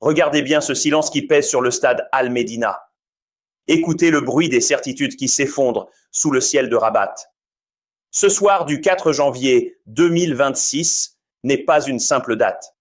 Regardez bien ce silence qui pèse sur le stade Al-Medina. Écoutez le bruit des certitudes qui s'effondrent sous le ciel de Rabat. Ce soir du 4 janvier 2026 n'est pas une simple date.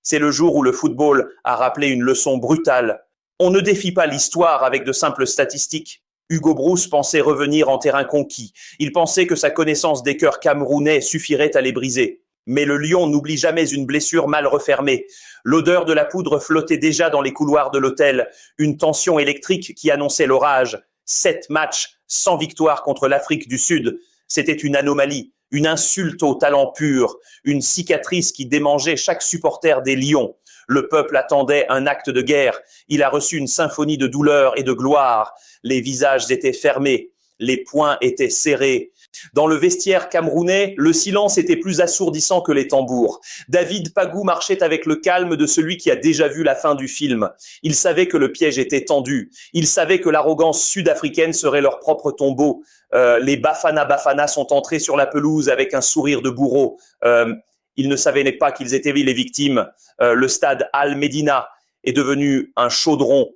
C'est le jour où le football a rappelé une leçon brutale. On ne défie pas l'histoire avec de simples statistiques. Hugo Broos pensait revenir en terrain conquis. Il pensait que sa connaissance des cœurs camerounais suffirait à les briser. Mais le lion n'oublie jamais une blessure mal refermée. L'odeur de la poudre flottait déjà dans les couloirs de l'hôtel. Une tension électrique qui annonçait l'orage. 7 matchs sans victoire contre l'Afrique du Sud. C'était une anomalie, une insulte au talent pur, une cicatrice qui démangeait chaque supporter des Lions. Le peuple attendait un acte de guerre. Il a reçu une symphonie de douleur et de gloire. Les visages étaient fermés, les poings étaient serrés. Dans le vestiaire camerounais, le silence était plus assourdissant que les tambours. David Pagou marchait avec le calme de celui qui a déjà vu la fin du film. Il savait que le piège était tendu. Il savait que l'arrogance sud-africaine serait leur propre tombeau. Les Bafana sont entrés sur la pelouse avec un sourire de bourreau. Ils ne savaient pas qu'ils étaient les victimes. Le stade Al-Medina est devenu un chaudron,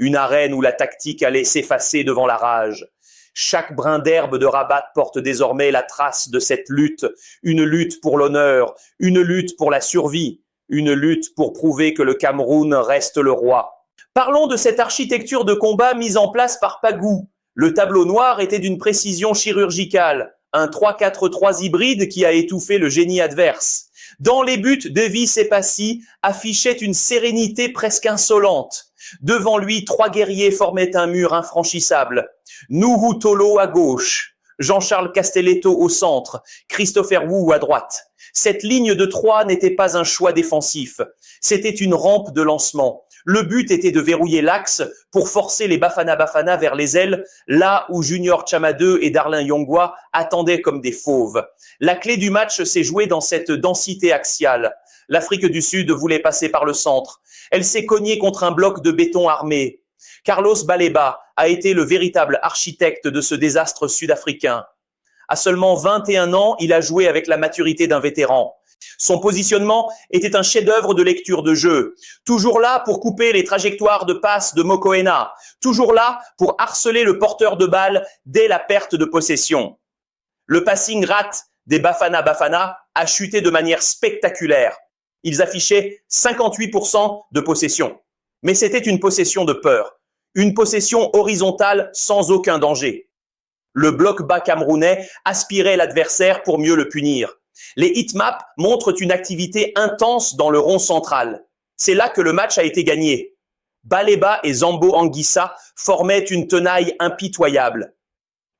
une arène où la tactique allait s'effacer devant la rage. Chaque brin d'herbe de Rabat porte désormais la trace de cette lutte, une lutte pour l'honneur, une lutte pour la survie, une lutte pour prouver que le Cameroun reste le roi. Parlons de cette architecture de combat mise en place par Pagou. Le tableau noir était d'une précision chirurgicale, un 3-4-3 hybride qui a étouffé le génie adverse. Dans les buts, Devis et Passy affichaient une sérénité presque insolente. Devant lui, 3 guerriers formaient un mur infranchissable. Nuhu Tolo à gauche, Jean-Charles Castelletto au centre, Christopher Wu à droite. Cette ligne de 3 n'était pas un choix défensif, c'était une rampe de lancement. Le but était de verrouiller l'axe pour forcer les Bafana vers les ailes, là où Junior Chamadeu et Darlin Yongwa attendaient comme des fauves. La clé du match s'est jouée dans cette densité axiale. L'Afrique du Sud voulait passer par le centre. Elle s'est cognée contre un bloc de béton armé. Carlos Baleba a été le véritable architecte de ce désastre sud-africain. À seulement 21 ans, il a joué avec la maturité d'un vétéran. Son positionnement était un chef-d'œuvre de lecture de jeu. Toujours là pour couper les trajectoires de passe de Mokoena. Toujours là pour harceler le porteur de balle dès la perte de possession. Le passing rate des Bafana a chuté de manière spectaculaire. Ils affichaient 58% de possession. Mais c'était une possession de peur. Une possession horizontale sans aucun danger. Le bloc bas camerounais aspirait l'adversaire pour mieux le punir. Les hitmaps montrent une activité intense dans le rond central. C'est là que le match a été gagné. Baleba et Zambo Anguissa formaient une tenaille impitoyable.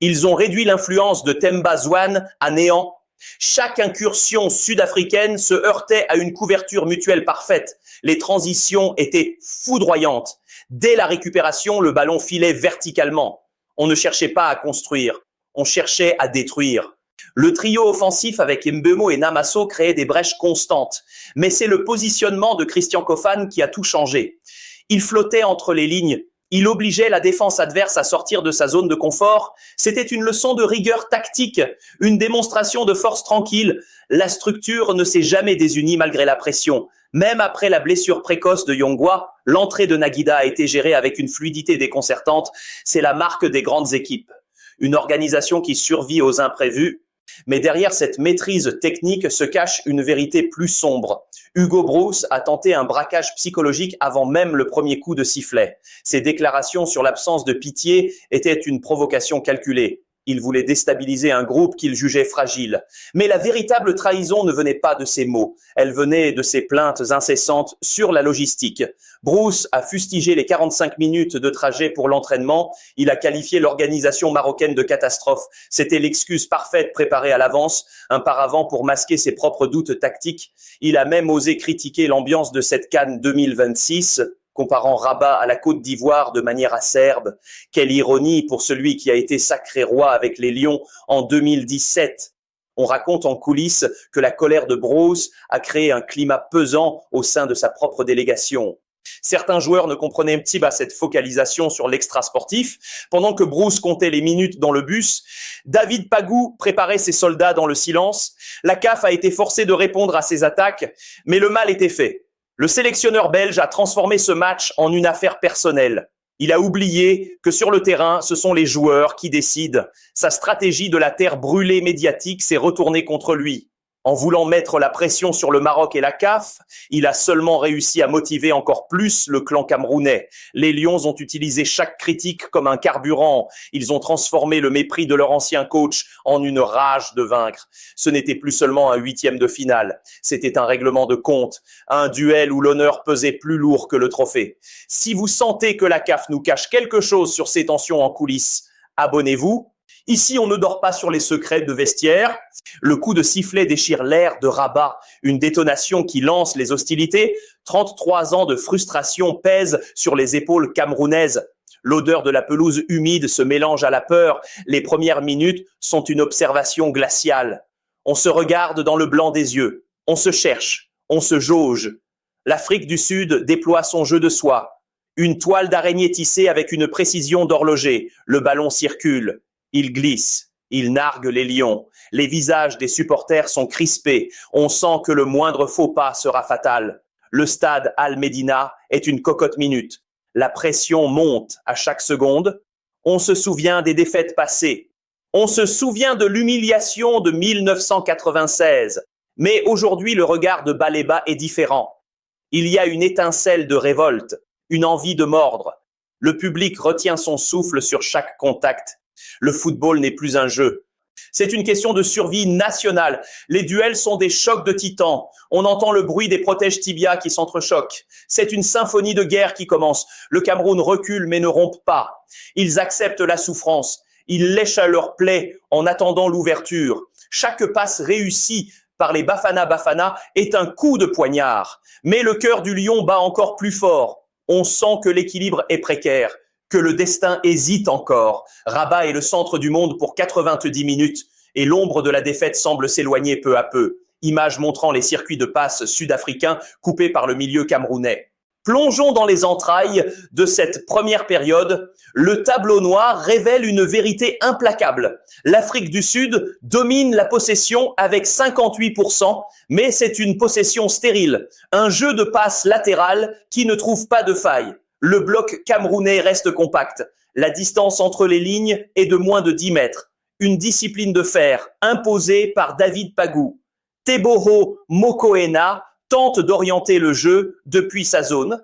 Ils ont réduit l'influence de Themba Zwane à néant. Chaque incursion sud-africaine se heurtait à une couverture mutuelle parfaite. Les transitions étaient foudroyantes. Dès la récupération, le ballon filait verticalement. On ne cherchait pas à construire, on cherchait à détruire. Le trio offensif avec Mbeumo et Namasso créait des brèches constantes. Mais c'est le positionnement de Christian Kofan qui a tout changé. Il flottait entre les lignes. Il obligeait la défense adverse à sortir de sa zone de confort. C'était une leçon de rigueur tactique, une démonstration de force tranquille. La structure ne s'est jamais désunie malgré la pression. Même après la blessure précoce de Yongwa, l'entrée de Naguida a été gérée avec une fluidité déconcertante. C'est la marque des grandes équipes. Une organisation qui survit aux imprévus. Mais derrière cette maîtrise technique se cache une vérité plus sombre. Hugo Broos a tenté un braquage psychologique avant même le premier coup de sifflet. Ses déclarations sur l'absence de pitié étaient une provocation calculée. Il voulait déstabiliser un groupe qu'il jugeait fragile. Mais la véritable trahison ne venait pas de ses mots. Elle venait de ses plaintes incessantes sur la logistique. Broos a fustigé les 45 minutes de trajet pour l'entraînement. Il a qualifié l'organisation marocaine de catastrophe. C'était l'excuse parfaite préparée à l'avance, un paravent pour masquer ses propres doutes tactiques. Il a même osé critiquer l'ambiance de cette CAN 2026, comparant Rabat à la Côte d'Ivoire de manière acerbe. Quelle ironie pour celui qui a été sacré roi avec les Lions en 2017. On raconte en coulisses que la colère de Broos a créé un climat pesant au sein de sa propre délégation. Certains joueurs ne comprenaient pas cette focalisation sur l'extra-sportif. Pendant que Broos comptait les minutes dans le bus, David Pagou préparait ses soldats dans le silence. La CAF a été forcée de répondre à ces attaques, mais le mal était fait. Le sélectionneur belge a transformé ce match en une affaire personnelle. Il a oublié que sur le terrain, ce sont les joueurs qui décident. Sa stratégie de la terre brûlée médiatique s'est retournée contre lui. En voulant mettre la pression sur le Maroc et la CAF, il a seulement réussi à motiver encore plus le clan camerounais. Les Lions ont utilisé chaque critique comme un carburant. Ils ont transformé le mépris de leur ancien coach en une rage de vaincre. Ce n'était plus seulement un huitième de finale, c'était un règlement de compte, un duel où l'honneur pesait plus lourd que le trophée. Si vous sentez que la CAF nous cache quelque chose sur ces tensions en coulisses, abonnez-vous. Ici, on ne dort pas sur les secrets de vestiaire. Le coup de sifflet déchire l'air de Rabat, une détonation qui lance les hostilités. 33 ans de frustration pèsent sur les épaules camerounaises. L'odeur de la pelouse humide se mélange à la peur. Les premières minutes sont une observation glaciale. On se regarde dans le blanc des yeux. On se cherche. On se jauge. L'Afrique du Sud déploie son jeu de soi. Une toile d'araignée tissée avec une précision d'horloger. Le ballon circule. Il glisse, il nargue les lions. Les visages des supporters sont crispés. On sent que le moindre faux pas sera fatal. Le stade Al-Medina est une cocotte minute. La pression monte à chaque seconde. On se souvient des défaites passées. On se souvient de l'humiliation de 1996. Mais aujourd'hui, le regard de Baleba est différent. Il y a une étincelle de révolte, une envie de mordre. Le public retient son souffle sur chaque contact. Le football n'est plus un jeu. C'est une question de survie nationale. Les duels sont des chocs de titans. On entend le bruit des protèges tibias qui s'entrechoquent. C'est une symphonie de guerre qui commence. Le Cameroun recule mais ne rompt pas. Ils acceptent la souffrance. Ils lèchent à leurs plaies en attendant l'ouverture. Chaque passe réussie par les Bafana est un coup de poignard. Mais le cœur du lion bat encore plus fort. On sent que l'équilibre est précaire, que le destin hésite encore. Rabat est le centre du monde pour 90 minutes et l'ombre de la défaite semble s'éloigner peu à peu. Image montrant les circuits de passe sud-africains coupés par le milieu camerounais. Plongeons dans les entrailles de cette première période. Le tableau noir révèle une vérité implacable. L'Afrique du Sud domine la possession avec 58%, mais c'est une possession stérile. Un jeu de passes latérales qui ne trouve pas de faille. Le bloc camerounais reste compact. La distance entre les lignes est de moins de 10 mètres. Une discipline de fer imposée par David Pagou. Teboho Mokoena tente d'orienter le jeu depuis sa zone,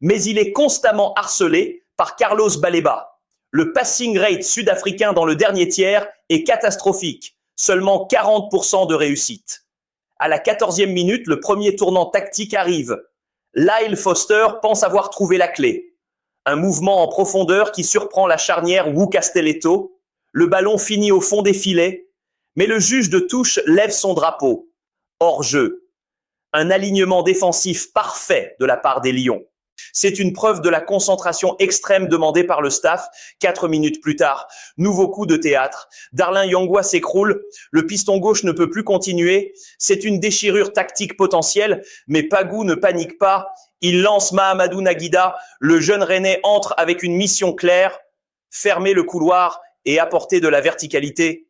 mais il est constamment harcelé par Carlos Baleba. Le passing rate sud-africain dans le dernier tiers est catastrophique. Seulement 40% de réussite. À la 14e minute, le premier tournant tactique arrive. Lyle Foster pense avoir trouvé la clé. Un mouvement en profondeur qui surprend la charnière Wu Castelletto. Le ballon finit au fond des filets, mais le juge de touche lève son drapeau. Hors jeu. Un alignement défensif parfait de la part des Lions. C'est une preuve de la concentration extrême demandée par le staff. 4 minutes plus tard, nouveau coup de théâtre. Darlin Yangwa s'écroule. Le piston gauche ne peut plus continuer. C'est une déchirure tactique potentielle, mais Pagou ne panique pas. Il lance Mahamadou Naguida. Le jeune Rennais entre avec une mission claire, fermer le couloir et apporter de la verticalité.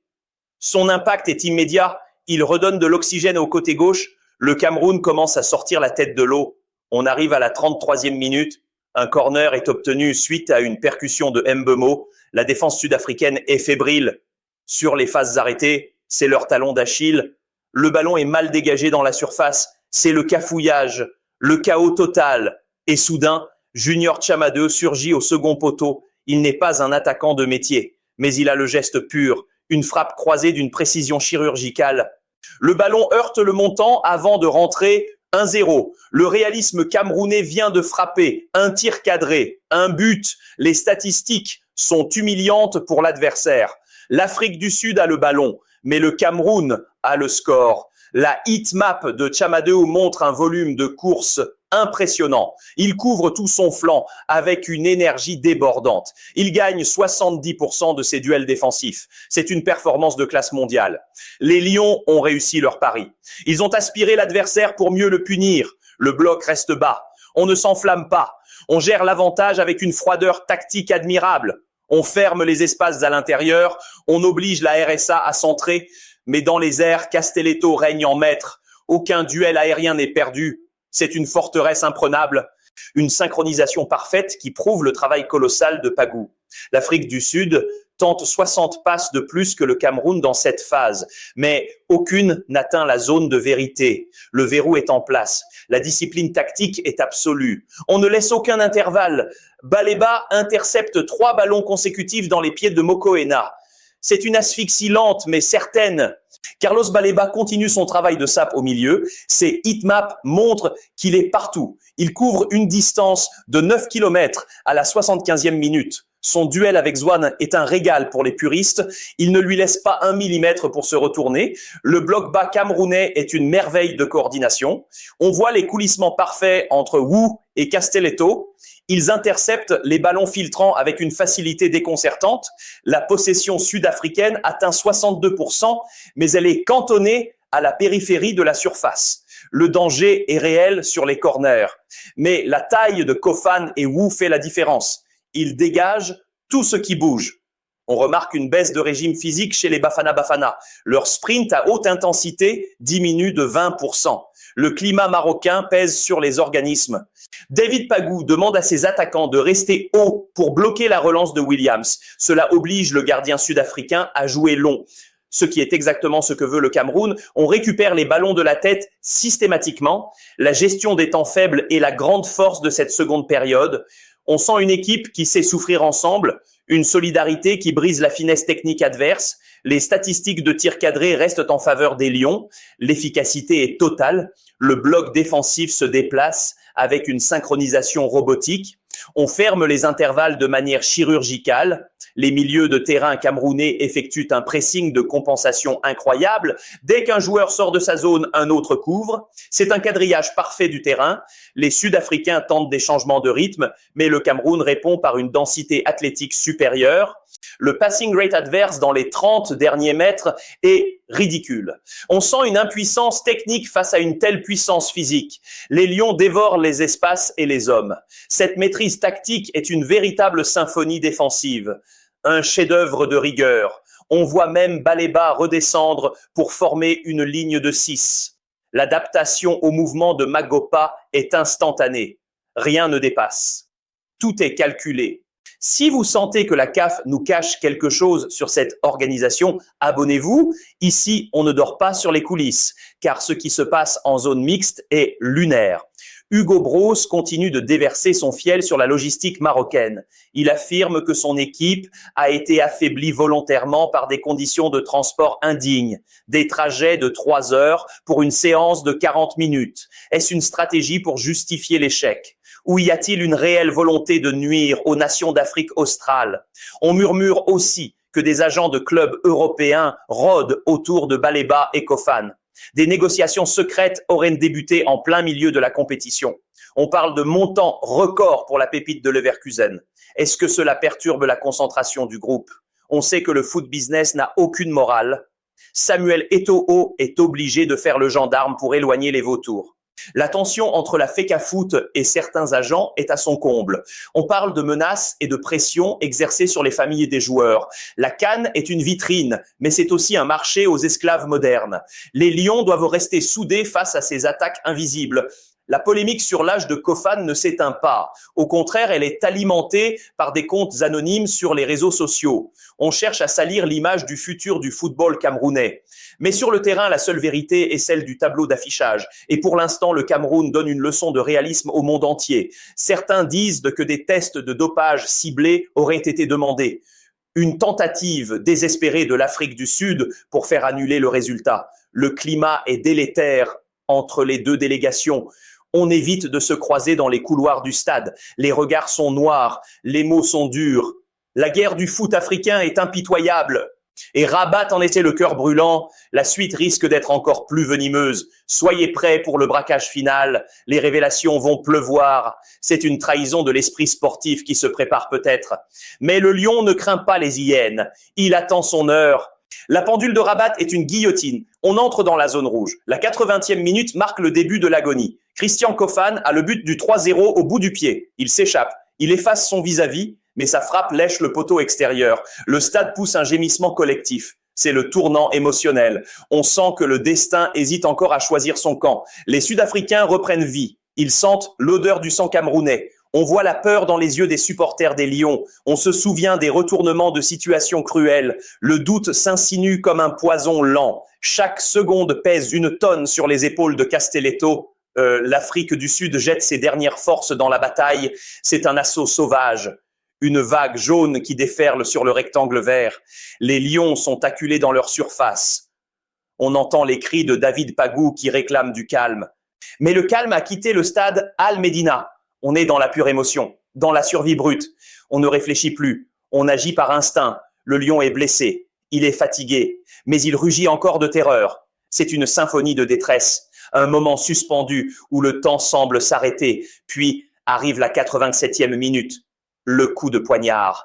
Son impact est immédiat. Il redonne de l'oxygène au côté gauche. Le Cameroun commence à sortir la tête de l'eau. On arrive à la 33e minute. Un corner est obtenu suite à une percussion de Mbemo. La défense sud-africaine est fébrile. Sur les phases arrêtées, c'est leur talon d'Achille. Le ballon est mal dégagé dans la surface. C'est le cafouillage, le chaos total. Et soudain, Junior Tchamadeu surgit au second poteau. Il n'est pas un attaquant de métier, mais il a le geste pur, une frappe croisée d'une précision chirurgicale. Le ballon heurte le montant avant de rentrer 1-0. Le réalisme camerounais vient de frapper. Un tir cadré, un but. Les statistiques sont humiliantes pour l'adversaire. L'Afrique du Sud a le ballon, mais le Cameroun a le score. La heatmap de Tchamadeu montre un volume de course impressionnant. Il couvre tout son flanc avec une énergie débordante. Il gagne 70% de ses duels défensifs. C'est une performance de classe mondiale. Les Lions ont réussi leur pari. Ils ont aspiré l'adversaire pour mieux le punir. Le bloc reste bas. On ne s'enflamme pas. On gère l'avantage avec une froideur tactique admirable. On ferme les espaces à l'intérieur. On oblige la RSA à centrer. Mais dans les airs, Castelletto règne en maître. Aucun duel aérien n'est perdu. C'est une forteresse imprenable, une synchronisation parfaite qui prouve le travail colossal de Pagou. L'Afrique du Sud tente 60 passes de plus que le Cameroun dans cette phase, mais aucune n'atteint la zone de vérité. Le verrou est en place. La discipline tactique est absolue. On ne laisse aucun intervalle. Baleba intercepte 3 ballons consécutifs dans les pieds de Mokoena. C'est une asphyxie lente mais certaine. Carlos Baleba continue son travail de sape au milieu. Ses heatmaps montrent qu'il est partout. Il couvre une distance de 9 km à la 75e minute. Son duel avec Zwane est un régal pour les puristes. Il ne lui laisse pas 1 millimètre pour se retourner. Le bloc bas camerounais est une merveille de coordination. On voit les coulissements parfaits entre Wu et Castelletto. Ils interceptent les ballons filtrants avec une facilité déconcertante. La possession sud-africaine atteint 62%, mais elle est cantonnée à la périphérie de la surface. Le danger est réel sur les corners. Mais la taille de Kofan et Wu fait la différence. Ils dégagent tout ce qui bouge. On remarque une baisse de régime physique chez les Bafana Bafana. Leur sprint à haute intensité diminue de 20%. Le climat marocain pèse sur les organismes. David Pagou demande à ses attaquants de rester haut pour bloquer la relance de Williams. Cela oblige le gardien sud-africain à jouer long. Ce qui est exactement ce que veut le Cameroun. On récupère les ballons de la tête systématiquement. La gestion des temps faibles est la grande force de cette seconde période. On sent une équipe qui sait souffrir ensemble, une solidarité qui brise la finesse technique adverse. Les statistiques de tir cadré restent en faveur des Lions. L'efficacité est totale. Le bloc défensif se déplace avec une synchronisation robotique. On ferme les intervalles de manière chirurgicale. Les milieux de terrain camerounais effectuent un pressing de compensation incroyable. Dès qu'un joueur sort de sa zone, un autre couvre. C'est un quadrillage parfait du terrain. Les Sud-Africains tentent des changements de rythme, mais le Cameroun répond par une densité athlétique supérieure. Le passing rate adverse dans les 30 derniers mètres est ridicule. On sent une impuissance technique face à une telle puissance physique. Les Lions dévorent les espaces et les hommes. Cette maîtrise tactique est une véritable symphonie défensive. Un chef-d'œuvre de rigueur. On voit même Baleba redescendre pour former une ligne de 6. L'adaptation au mouvement de Magopa est instantanée. Rien ne dépasse. Tout est calculé. Si vous sentez que la CAF nous cache quelque chose sur cette organisation, abonnez-vous. Ici, on ne dort pas sur les coulisses, car ce qui se passe en zone mixte est lunaire. Hugo Broos continue de déverser son fiel sur la logistique marocaine. Il affirme que son équipe a été affaiblie volontairement par des conditions de transport indignes, des trajets de 3 heures pour une séance de 40 minutes. Est-ce une stratégie pour justifier l'échec ? Ou y a-t-il une réelle volonté de nuire aux nations d'Afrique australe ? On murmure aussi que des agents de clubs européens rôdent autour de Baleba et Kofan. Des négociations secrètes auraient débuté en plein milieu de la compétition. On parle de montants records pour la pépite de Leverkusen. Est-ce que cela perturbe la concentration du groupe ? On sait que le foot business n'a aucune morale. Samuel Eto'o est obligé de faire le gendarme pour éloigner les vautours. La tension entre la FECAFOOT et certains agents est à son comble. On parle de menaces et de pression exercées sur les familles des joueurs. La CAN est une vitrine, mais c'est aussi un marché aux esclaves modernes. Les Lions doivent rester soudés face à ces attaques invisibles. La polémique sur l'âge de Kofan ne s'éteint pas. Au contraire, elle est alimentée par des comptes anonymes sur les réseaux sociaux. On cherche à salir l'image du futur du football camerounais. Mais sur le terrain, la seule vérité est celle du tableau d'affichage. Et pour l'instant, le Cameroun donne une leçon de réalisme au monde entier. Certains disent que des tests de dopage ciblés auraient été demandés. Une tentative désespérée de l'Afrique du Sud pour faire annuler le résultat. Le climat est délétère entre les deux délégations. On évite de se croiser dans les couloirs du stade. Les regards sont noirs, les mots sont durs. La guerre du foot africain est impitoyable. Et Rabat en était le cœur brûlant. La suite risque d'être encore plus venimeuse. Soyez prêts pour le braquage final. Les révélations vont pleuvoir. C'est une trahison de l'esprit sportif qui se prépare peut-être. Mais le lion ne craint pas les hyènes. Il attend son heure. La pendule de Rabat est une guillotine. On entre dans la zone rouge. La 80e minute marque le début de l'agonie. Christian Kofan a le but du 3-0 au bout du pied. Il s'échappe. Il efface son vis-à-vis, mais sa frappe lèche le poteau extérieur. Le stade pousse un gémissement collectif. C'est le tournant émotionnel. On sent que le destin hésite encore à choisir son camp. Les Sud-Africains reprennent vie. Ils sentent l'odeur du sang camerounais. On voit la peur dans les yeux des supporters des Lions. On se souvient des retournements de situations cruelles. Le doute s'insinue comme un poison lent. Chaque seconde pèse une tonne sur les épaules de Castelletto. L'Afrique du Sud jette ses dernières forces dans la bataille. C'est un assaut sauvage. Une vague jaune qui déferle sur le rectangle vert. Les Lions sont acculés dans leur surface. On entend les cris de David Pagou qui réclame du calme. Mais le calme a quitté le stade Al-Medina. On est dans la pure émotion, dans la survie brute. On ne réfléchit plus. On agit par instinct. Le lion est blessé. Il est fatigué. Mais il rugit encore de terreur. C'est une symphonie de détresse. Un moment suspendu où le temps semble s'arrêter. Puis arrive la 87e minute. Le coup de poignard.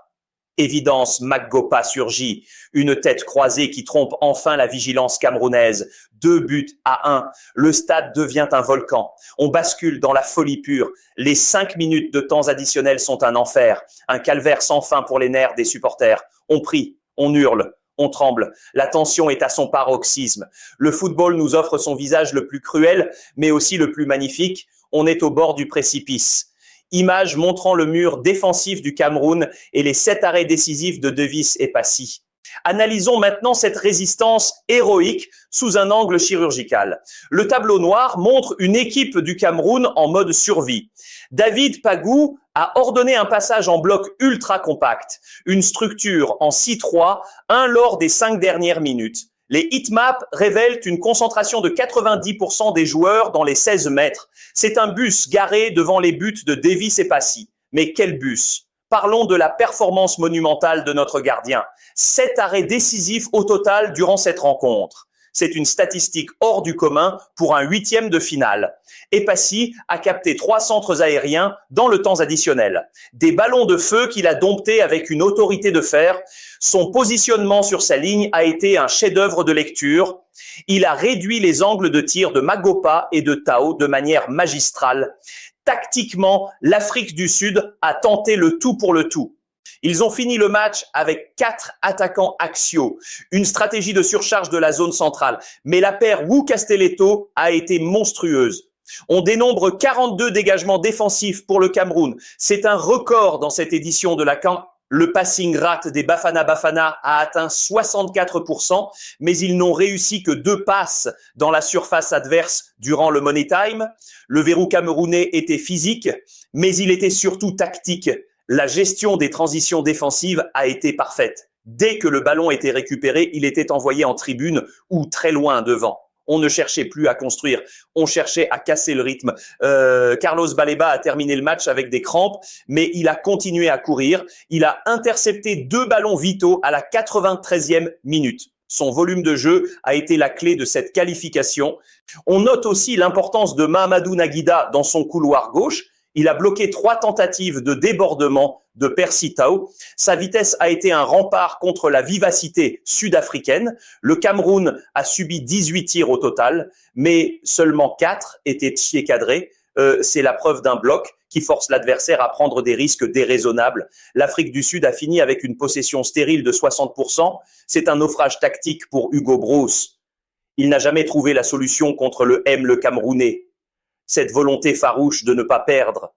Évidence, Maggopa surgit, une tête croisée qui trompe enfin la vigilance camerounaise. 2-1. Le stade devient un volcan. On bascule dans la folie pure. Les 5 minutes de temps additionnels sont un enfer, un calvaire sans fin pour les nerfs des supporters. On prie, on hurle, on tremble. La tension est à son paroxysme. Le football nous offre son visage le plus cruel, mais aussi le plus magnifique. On est au bord du précipice. Image montrant le mur défensif du Cameroun et les 7 arrêts décisifs de Devis et Passy. Analysons maintenant cette résistance héroïque sous un angle chirurgical. Le tableau noir montre une équipe du Cameroun en mode survie. David Pagou a ordonné un passage en bloc ultra compact, une structure en 6-3, un lors des 5 dernières minutes. Les heatmaps révèlent une concentration de 90% des joueurs dans les 16 mètres. C'est un bus garé devant les buts de Devis et Passy. Mais quel bus! Parlons de la performance monumentale de notre gardien. 7 arrêts décisifs au total durant cette rencontre. C'est une statistique hors du commun pour un 8e de finale. Et Passy a capté 3 centres aériens dans le temps additionnel. Des ballons de feu qu'il a domptés avec une autorité de fer. Son positionnement sur sa ligne a été un chef-d'œuvre de lecture. Il a réduit les angles de tir de Maggopa et de Tao de manière magistrale. Tactiquement, l'Afrique du Sud a tenté le tout pour le tout. Ils ont fini le match avec 4 attaquants axiaux, une stratégie de surcharge de la zone centrale. Mais la paire Wu-Castelletto a été monstrueuse. On dénombre 42 dégagements défensifs pour le Cameroun. C'est un record dans cette édition de la CAN. Le passing rate des Bafana Bafana a atteint 64%, mais ils n'ont réussi que 2 passes dans la surface adverse durant le Money Time. Le verrou camerounais était physique, mais il était surtout tactique. La gestion des transitions défensives a été parfaite. Dès que le ballon était récupéré, il était envoyé en tribune ou très loin devant. On ne cherchait plus à construire, on cherchait à casser le rythme. Carlos Baleba a terminé le match avec des crampes, mais il a continué à courir. Il a intercepté 2 ballons vitaux à la 93e minute. Son volume de jeu a été la clé de cette qualification. On note aussi l'importance de Mahamadou Naguida dans son couloir gauche. Il a bloqué 3 tentatives de débordement de Percy Tau. Sa vitesse a été un rempart contre la vivacité sud-africaine. Le Cameroun a subi 18 tirs au total, mais seulement 4 étaient cadrés. C'est la preuve d'un bloc qui force l'adversaire à prendre des risques déraisonnables. L'Afrique du Sud a fini avec une possession stérile de 60%. C'est un naufrage tactique pour Hugo Broos. Il n'a jamais trouvé la solution contre le Camerounais. Cette volonté farouche de ne pas perdre,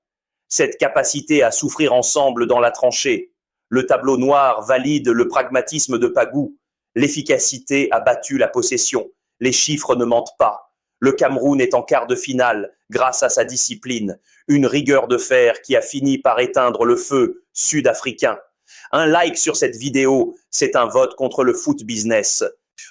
cette capacité à souffrir ensemble dans la tranchée. Le tableau noir valide le pragmatisme de Pagou. L'efficacité a battu la possession. Les chiffres ne mentent pas. Le Cameroun est en quart de finale grâce à sa discipline, une rigueur de fer qui a fini par éteindre le feu sud-africain. Un like sur cette vidéo, c'est un vote contre le foot business.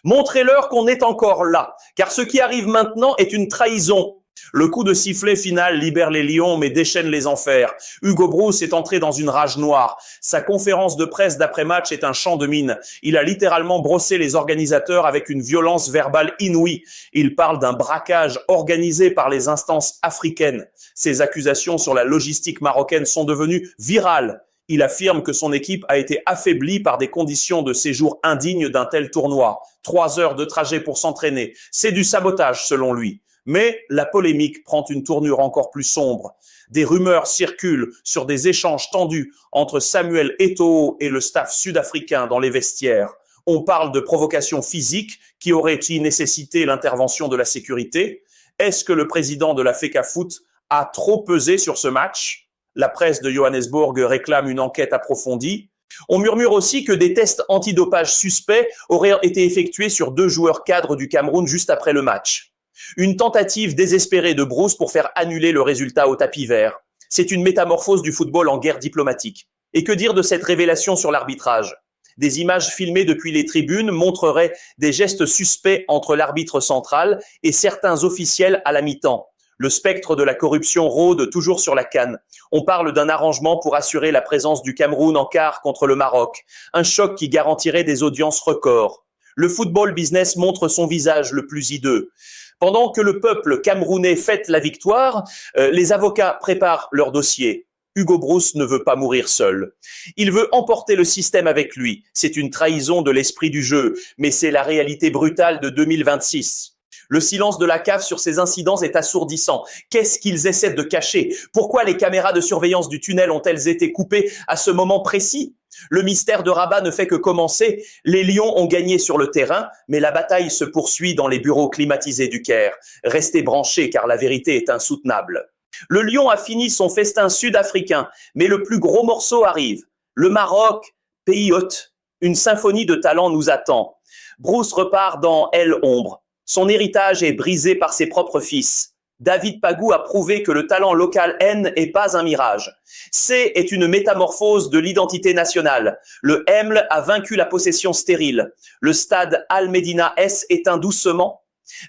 Montrez-leur qu'on est encore là, car ce qui arrive maintenant est une trahison. Le coup de sifflet final libère les lions mais déchaîne les enfers. Hugo Broos est entré dans une rage noire. Sa conférence de presse d'après-match est un champ de mine. Il a littéralement brossé les organisateurs avec une violence verbale inouïe. Il parle d'un braquage organisé par les instances africaines. Ses accusations sur la logistique marocaine sont devenues virales. Il affirme que son équipe a été affaiblie par des conditions de séjour indignes d'un tel tournoi. 3 heures de trajet pour s'entraîner. C'est du sabotage selon lui. Mais la polémique prend une tournure encore plus sombre. Des rumeurs circulent sur des échanges tendus entre Samuel Eto'o et le staff sud-africain dans les vestiaires. On parle de provocations physiques qui auraient-ils nécessité l'intervention de la sécurité? Est-ce que le président de la FECAFOOT a trop pesé sur ce match. La presse de Johannesburg réclame une enquête approfondie. On murmure aussi que des tests antidopage suspects auraient été effectués sur 2 joueurs cadres du Cameroun juste après le match. Une tentative désespérée de Bruce pour faire annuler le résultat au tapis vert. C'est une métamorphose du football en guerre diplomatique. Et que dire de cette révélation sur l'arbitrage ? Des images filmées depuis les tribunes montreraient des gestes suspects entre l'arbitre central et certains officiels à la mi-temps. Le spectre de la corruption rôde toujours sur la CAN. On parle d'un arrangement pour assurer la présence du Cameroun en quart contre le Maroc. Un choc qui garantirait des audiences records. Le football business montre son visage le plus hideux. Pendant que le peuple camerounais fête la victoire, les avocats préparent leur dossier. Hugo Broos ne veut pas mourir seul. Il veut emporter le système avec lui. C'est une trahison de l'esprit du jeu, mais c'est la réalité brutale de 2026. Le silence de la CAF sur ces incidents est assourdissant. Qu'est-ce qu'ils essaient de cacher ? Pourquoi les caméras de surveillance du tunnel ont-elles été coupées à ce moment précis ? Le mystère de Rabat ne fait que commencer. Les Lions ont gagné sur le terrain, mais la bataille se poursuit dans les bureaux climatisés du Caire. Restez branchés car la vérité est insoutenable. Le Lion a fini son festin sud-africain, mais le plus gros morceau arrive. Le Maroc, pays hôte, une symphonie de talent nous attend. Bruce repart dans El Ombre. Son héritage est brisé par ses propres fils. David Pagou a prouvé que le talent local N n'est pas un mirage. C est une métamorphose de l'identité nationale. Le Emle a vaincu la possession stérile. Le stade Al-Medina S éteint doucement.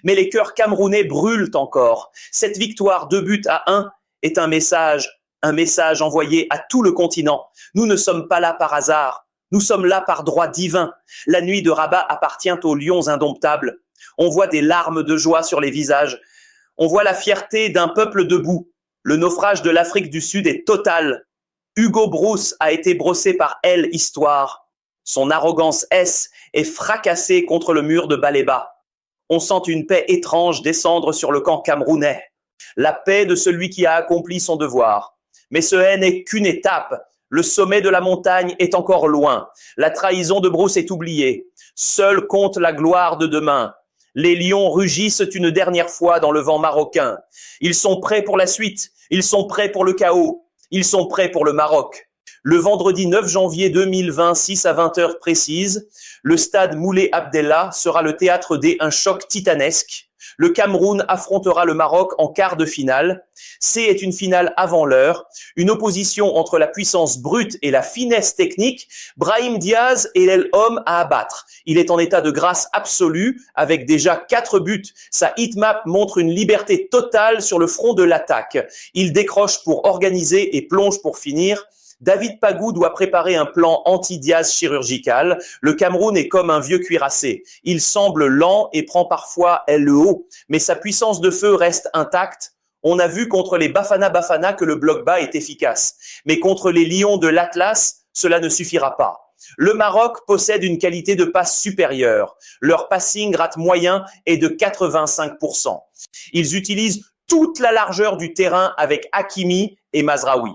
Mais les cœurs camerounais brûlent encore. Cette victoire 2-1 est un message envoyé à tout le continent. Nous ne sommes pas là par hasard. Nous sommes là par droit divin. La nuit de Rabat appartient aux lions indomptables. On voit des larmes de joie sur les visages. On voit la fierté d'un peuple debout. Le naufrage de l'Afrique du Sud est total. Hugo Broos a été brossé par L Histoire. Son arrogance S est fracassée contre le mur de Baléba. On sent une paix étrange descendre sur le camp camerounais. La paix de celui qui a accompli son devoir. Mais ce N n'est qu'une étape. Le sommet de la montagne est encore loin. La trahison de Bruce est oubliée. Seule compte la gloire de demain. Les lions rugissent une dernière fois dans le vent marocain. Ils sont prêts pour la suite. Ils sont prêts pour le chaos. Ils sont prêts pour le Maroc. Le vendredi 9 janvier 2020, 6 à 20 heures précises, le stade Moulay Abdellah sera le théâtre d'un choc titanesque. Le Cameroun affrontera le Maroc en quart de finale. C est une finale avant l'heure, une opposition entre la puissance brute et la finesse technique. Brahim Diaz est l'homme à abattre. Il est en état de grâce absolue avec déjà 4 buts. Sa hitmap montre une liberté totale sur le front de l'attaque. Il décroche pour organiser et plonge pour finir. David Pagou doit préparer un plan anti-Diaz chirurgical. Le Cameroun est comme un vieux cuirassé. Il semble lent et prend parfois le haut, mais sa puissance de feu reste intacte. On a vu contre les Bafana Bafana que le bloc bas est efficace, mais contre les Lions de l'Atlas, cela ne suffira pas. Le Maroc possède une qualité de passe supérieure. Leur passing rate moyen est de 85%. Ils utilisent toute la largeur du terrain avec Hakimi et Mazraoui.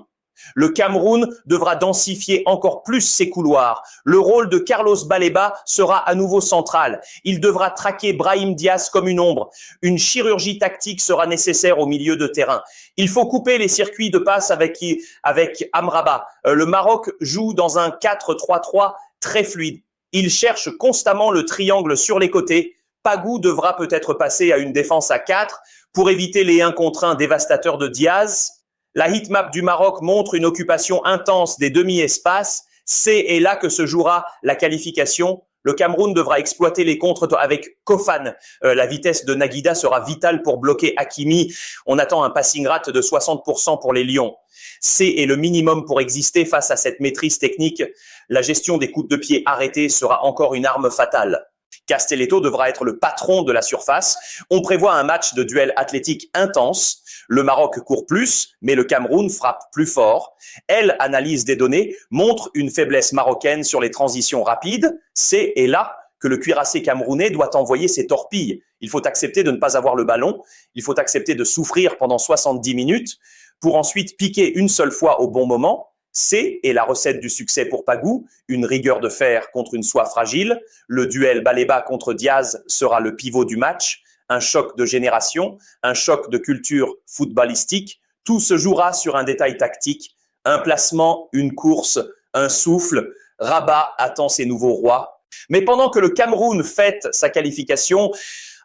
Le Cameroun devra densifier encore plus ses couloirs. Le rôle de Carlos Baléba sera à nouveau central. Il devra traquer Brahim Diaz comme une ombre. Une chirurgie tactique sera nécessaire au milieu de terrain. Il faut couper les circuits de passe avec Amrabat. Le Maroc joue dans un 4-3-3 très fluide. Il cherche constamment le triangle sur les côtés. Pagou devra peut-être passer à une défense à 4 pour éviter les 1 contre 1 dévastateurs de Diaz. La hitmap du Maroc montre une occupation intense des demi-espaces. C'est là que se jouera la qualification. Le Cameroun devra exploiter les contres avec Kofan. La vitesse de Naguida sera vitale pour bloquer Hakimi. On attend un passing rate de 60% pour les Lions. C est le minimum pour exister face à cette maîtrise technique. La gestion des coups de pied arrêtés sera encore une arme fatale. Castelletto devra être le patron de la surface. On prévoit un match de duel athlétique intense. Le Maroc court plus, mais le Cameroun frappe plus fort. Elle analyse des données, montre une faiblesse marocaine sur les transitions rapides. C'est là que le cuirassé camerounais doit envoyer ses torpilles. Il faut accepter de ne pas avoir le ballon. Il faut accepter de souffrir pendant 70 minutes pour ensuite piquer une seule fois au bon moment. C'est la recette du succès pour Pagou, une rigueur de fer contre une soie fragile. Le duel Baléba contre Diaz sera le pivot du match. Un choc de génération, un choc de culture footballistique. Tout se jouera sur un détail tactique, un placement, une course, un souffle. Rabat attend ses nouveaux rois. Mais pendant que le Cameroun fête sa qualification,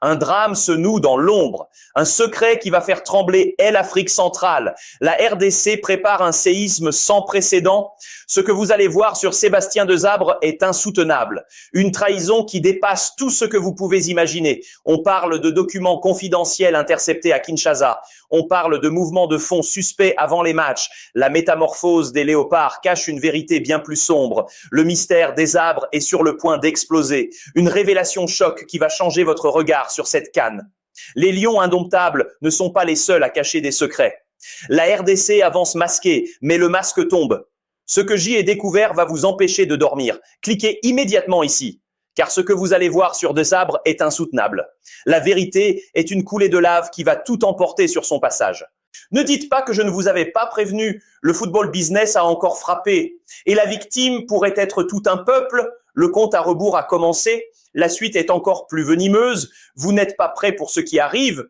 un drame se noue dans l'ombre, un secret qui va faire trembler l'Afrique centrale. La RDC prépare un séisme sans précédent. Ce que vous allez voir sur Sébastien Desabre est insoutenable. Une trahison qui dépasse tout ce que vous pouvez imaginer. On parle de documents confidentiels interceptés à Kinshasa. On parle de mouvements de fonds suspects avant les matchs. La métamorphose des léopards cache une vérité bien plus sombre. Le mystère des Zabres est sur le point d'exploser. Une révélation choc qui va changer votre regard sur cette CAN. Les lions indomptables ne sont pas les seuls à cacher des secrets. La RDC avance masquée, mais le masque tombe. Ce que j'y ai découvert va vous empêcher de dormir. Cliquez immédiatement ici, car ce que vous allez voir sur Desabre est insoutenable. La vérité est une coulée de lave qui va tout emporter sur son passage. Ne dites pas que je ne vous avais pas prévenu. Le football business a encore frappé. Et la victime pourrait être tout un peuple. Le compte à rebours a commencé. La suite est encore plus venimeuse. Vous n'êtes pas prêts pour ce qui arrive.